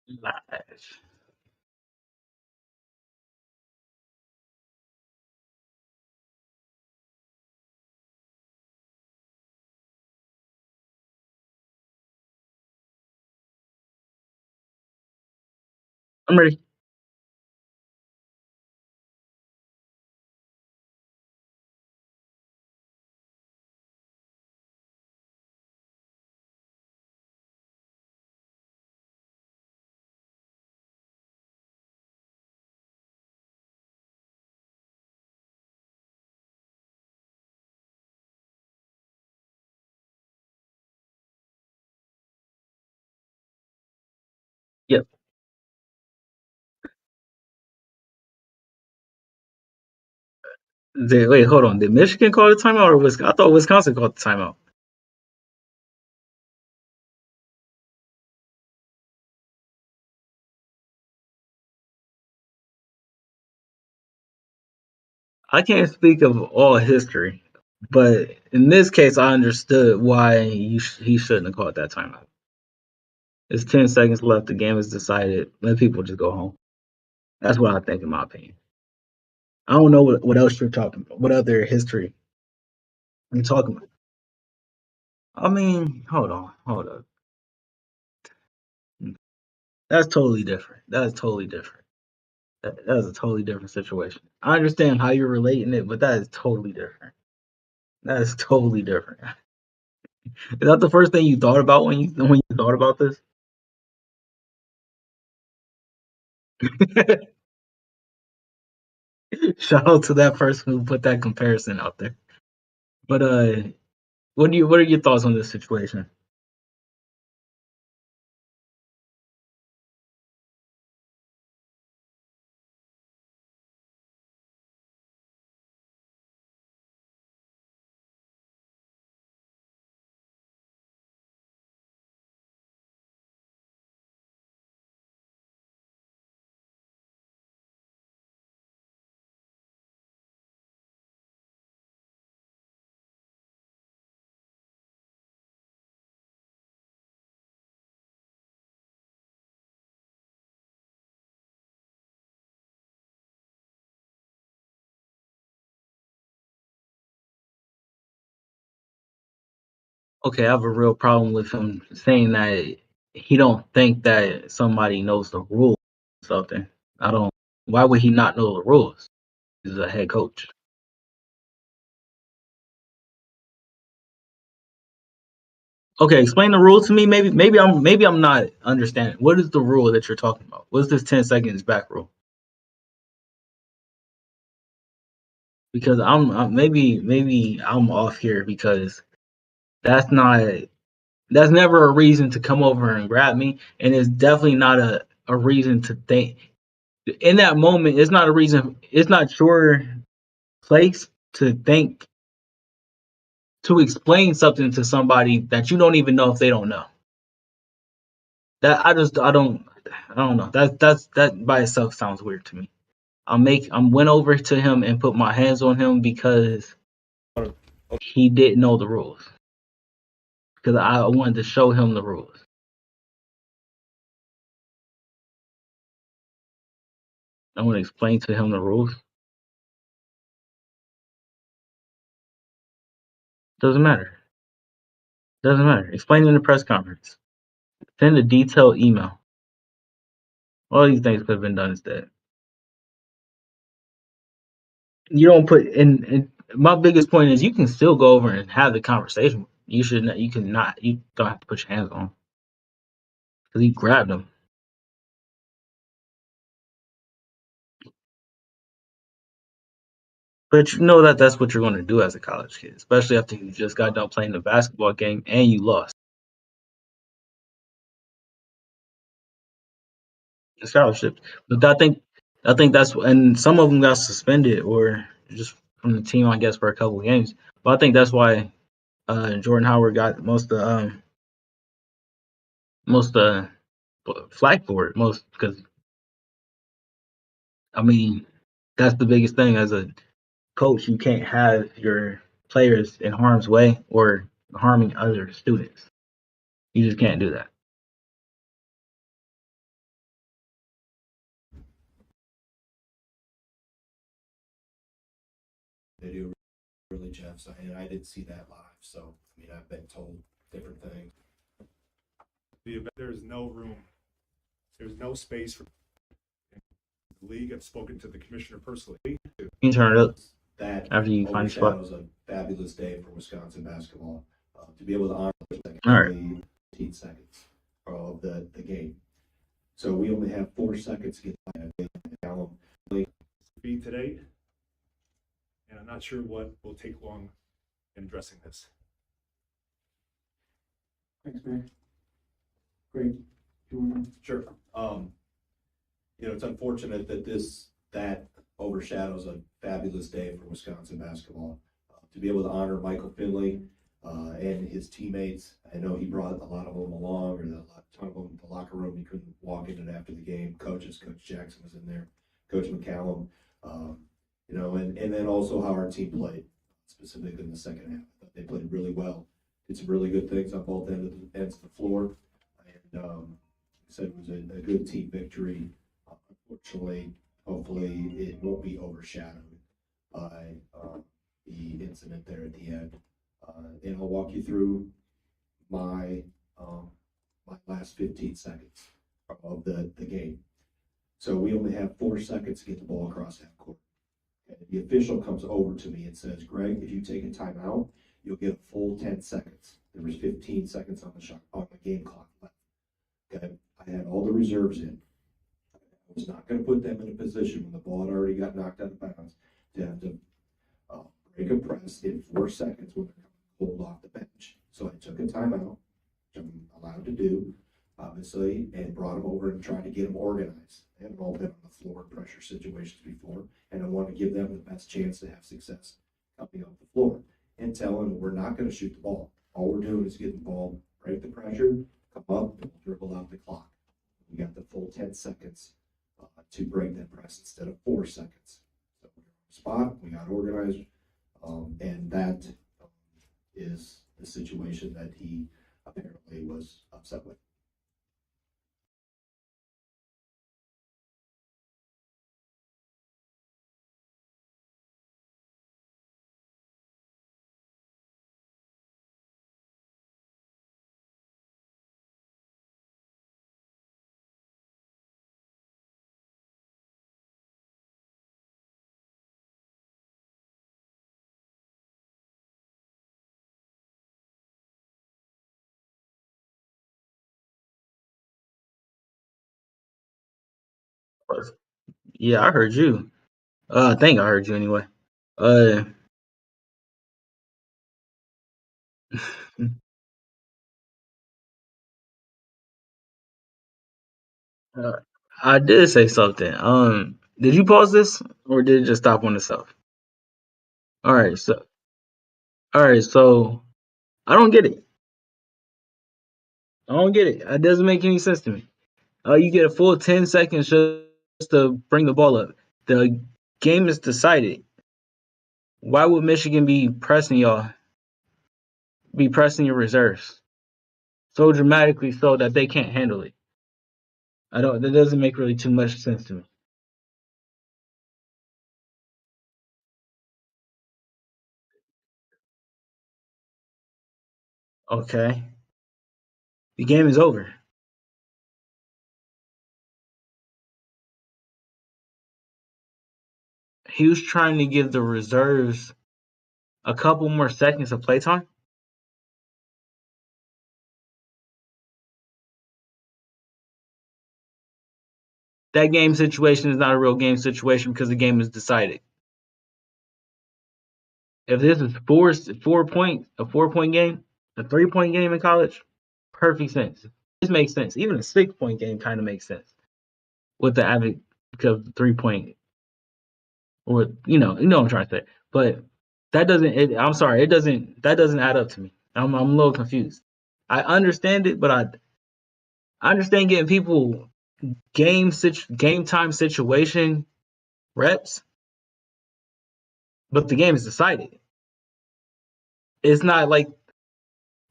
Live. I'm ready. Yep. Wait, hold on. Did Michigan call the timeout or Wisconsin? I thought Wisconsin called the timeout. I can't speak of all history, but in this case, I understood why he shouldn't have called that timeout. It's 10 seconds left. The game is decided. Let people just go home. That's what I think, in my opinion. I don't know what else you're talking about. What other history you're talking about? I mean, hold on. That's totally different. That is totally different. That is a totally different situation. I understand how you're relating it, but that is totally different. That is totally different. Is that the first thing you thought about when you thought about this? Shout out to that person who put that comparison out there. But what are your thoughts on this situation? Okay, I have a real problem with him saying that he don't think that somebody knows the rules or something. I don't. Why would he not know the rules? He's a head coach. Okay, explain the rule to me. Maybe I'm not understanding. What is the rule that you're talking about? What's this 10 seconds back rule? Because maybe I'm off here because that's not that's never a reason to come over and grab me, and it's definitely not a reason to think in that moment. It's not a reason. It's not your place to think to explain something to somebody that you don't even know if they don't know. That I don't know. That by itself sounds weird to me. I'm went over to him and put my hands on him because he didn't know the rules. Because I wanted to show him the rules. I want to explain to him the rules. Doesn't matter. Doesn't matter. Explain in the press conference. Send a detailed email. All these things could have been done instead. You don't put in. My biggest point is you can still go over and have the conversation. You should not. You cannot. You don't have to put your hands on him because he grabbed him. But you know that that's what you're going to do as a college kid, especially after you just got done playing the basketball game and you lost the scholarship. But I think that's and some of them got suspended or just from the team, I guess, for a couple of games. But I think that's why Jordan Howard got most flack for it most because I mean that's the biggest thing as a coach. You can't have your players in harm's way or harming other students. You just can't do that. They do really, Jeff. So, and I didn't see that live. So, I mean, I've been told different things. There's no room. There's no space for the league. I've spoken to the commissioner personally. You turn it up That after you find a spot. overshadows a fabulous day for Wisconsin basketball. To be able to honor All right. 15 seconds of the game. So we only have 4 seconds to get Be today, and I'm not sure what will take long in addressing this. Thanks, man. Great. Sure. It's unfortunate that overshadows a fabulous day for Wisconsin basketball. To be able to honor Michael Finley and his teammates, I know he brought a lot of them along, or a ton of them in the locker room. He couldn't walk in it after the game. Coach Jackson was in there, Coach McCallum, and then also how our team played, specifically in the second half. I thought they played really well. Did some really good things on both ends of the floor. And like I said, it was a good team victory. Unfortunately, hopefully it won't be overshadowed by the incident there at the end. And I'll walk you through my last 15 seconds of the game. So we only have 4 seconds to get the ball across half court. Okay. The official comes over to me and says, "Greg, if you take a timeout, you'll get a full 10 seconds. There was 15 seconds on the game clock left. Okay. I had all the reserves in. I was not going to put them in a position when the ball had already got knocked out of bounds to have to break a press in 4 seconds when they're pulled off the bench. So I took a timeout, which I'm allowed to do, obviously, and brought them over and tried to get them organized. They haven't all been on the floor in pressure situations before, and I want to give them the best chance to have success coming off the floor and tell them we're not going to shoot the ball. All we're doing is getting the ball, break the pressure, come up, and dribble out the clock. We got the full 10 seconds to break that press instead of 4 seconds. So we're on the spot, we got organized, and that is the situation that he apparently was upset with. Yeah, I heard you. I think I heard you anyway. Uh, uh, I did say something. Did you pause this or did it just stop on itself? All right, so I don't get it. I don't get it. It doesn't make any sense to me. You get a full 10 seconds just to bring the ball up. The game is decided. Why would Michigan be pressing y'all? Be pressing your reserves so dramatically so that they can't handle it? I don't. That doesn't make really too much sense to me. Okay, the game is over. He was trying to give the reserves a couple more seconds of playtime. That game situation is not a real game situation because the game is decided. If this is a 4 point game, a 3 point game in college, perfect sense. This makes sense. Even a 6 point game kind of makes sense with the average because the 3 point, or what I'm trying to say. But that doesn't. I'm sorry, it doesn't. That doesn't add up to me. I'm a little confused. I understand it, but I understand getting people game time situation reps, but the game is decided. It's not like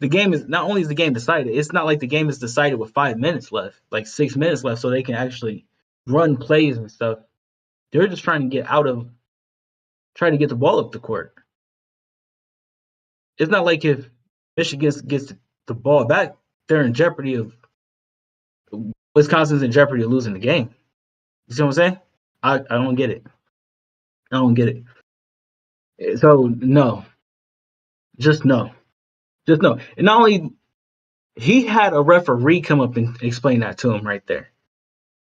the game is not only is the game decided, it's not like the game is decided with 5 minutes left, like 6 minutes left, so they can actually run plays and stuff. They're just trying to get out of try to get the ball up the court. It's not like if Michigan gets the ball back, they're in jeopardy of Wisconsin's in jeopardy of losing the game. You see what I'm saying? I don't get it. I don't get it. So no, just no, just no. And not only he had a referee come up and explain that to him right there.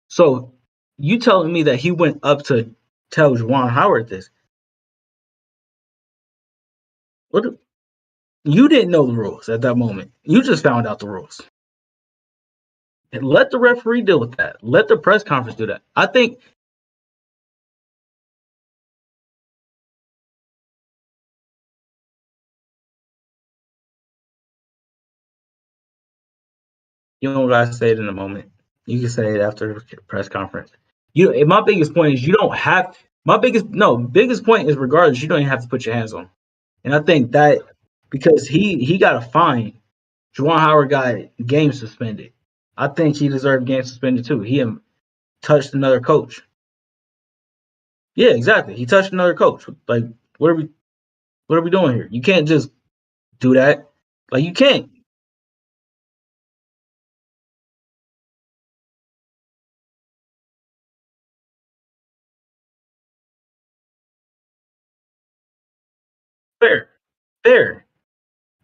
So you telling me that he went up to tell Juwan Howard this? What? You didn't know the rules at that moment. You just found out the rules. And let the referee deal with that. Let the press conference do that. I think you don't gotta say it in a moment. You can say it after the press conference. My biggest point is you don't have biggest point is regardless, you don't even have to put your hands on him. And I think that because he got a fine, Juwan Howard got game suspended. I think he deserved game suspended too. He touched another coach. Yeah, exactly. He touched another coach. Like, what are we doing here? You can't just do that. Like, you can't. Fair. Fair.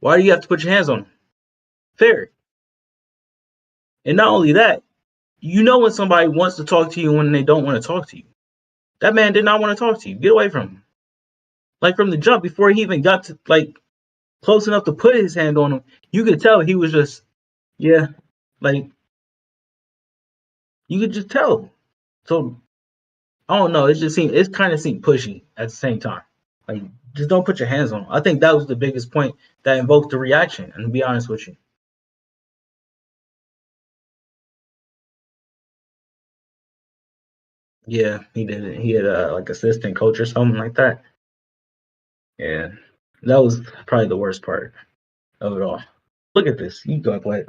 Why do you have to put your hands on him? Fair. And not only that, you know when somebody wants to talk to you and when they don't want to talk to you. That man did not want to talk to you. Get away from him. Like from the jump, before he even got to close enough to put his hand on him, you could tell he was just, yeah, like you could just tell. So I don't know. It kind of seemed pushy at the same time. Like, just don't put your hands on him. I think that was the biggest point that invoked the reaction. And to be honest with you, yeah, he did it. He had like assistant coach or something like that. Yeah, that was probably the worst part of it all. Look at this. You go ahead.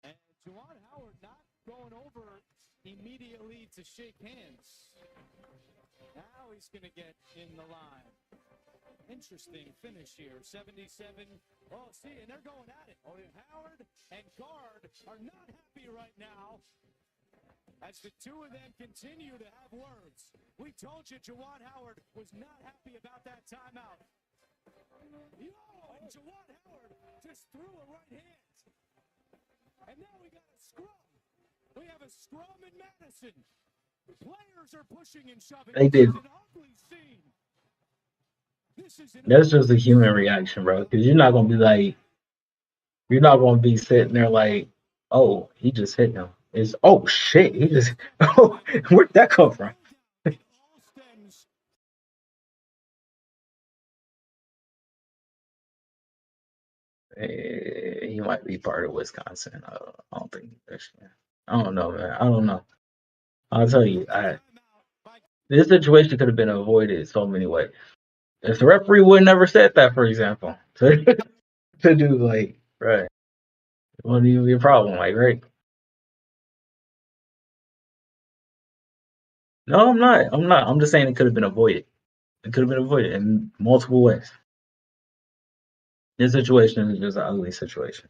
And Juwan Howard not going over immediately to shake hands. Now he's going to get in the line. Interesting finish here. 77. Oh, see, and they're going at it. Oh, Howard and Gard are not happy right now as the two of them continue to have words. We told you Juwan Howard was not happy about that timeout. Yo, and Juwan Howard just threw a right hand. And now we got a scrum. We have a scrum in Madison. Players are pushing and shoving. They did. This is an ugly scene. That's just a human reaction, bro. Because you're not gonna be sitting there like, oh, he just hit him. It's oh shit, he just oh, where'd that come from? He might be part of Wisconsin. I don't think Michigan. I don't know, man. I don't know. I'll tell you, this situation could have been avoided so many ways. If the referee would never said that, for example, to do like right, it wouldn't even be a problem, like right. No, I'm not. I'm not. I'm just saying it could have been avoided. It could have been avoided in multiple ways. This situation is just an ugly situation.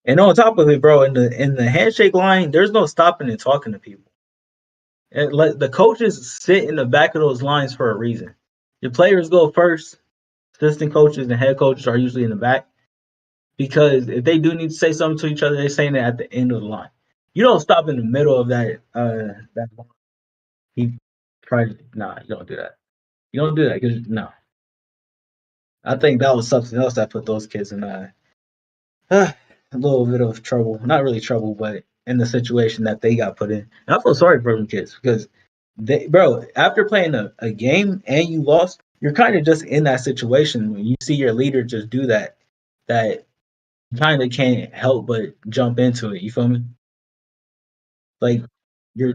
And on top of it, bro, in the handshake line, there's no stopping and talking to people. And like the coaches sit in the back of those lines for a reason. The players go first. Assistant coaches and head coaches are usually in the back because if they do need to say something to each other, they're saying it at the end of the line. You don't stop in the middle of that line. You don't do that. You don't do that because no. I think that was something else that put those kids in a little bit of trouble. Not really trouble, but in the situation that they got put in. And I feel sorry for them kids because after playing a game and you lost, you're kind of just in that situation when you see your leader just do that you kind of can't help but jump into it. You feel me? Like you're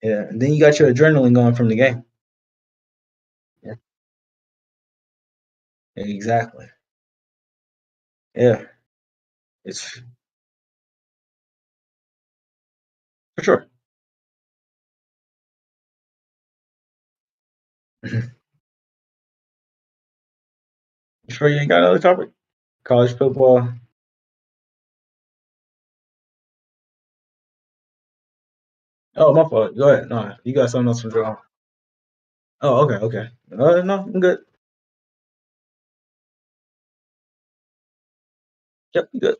yeah. And then you got your adrenaline going from the game. Yeah. Exactly. Yeah. It's for sure. Mhm. You sure you ain't got another topic? College football. Oh, my fault. Go ahead. No, you got something else from Joe. Oh, okay, okay. No, I'm good. Yep, you good.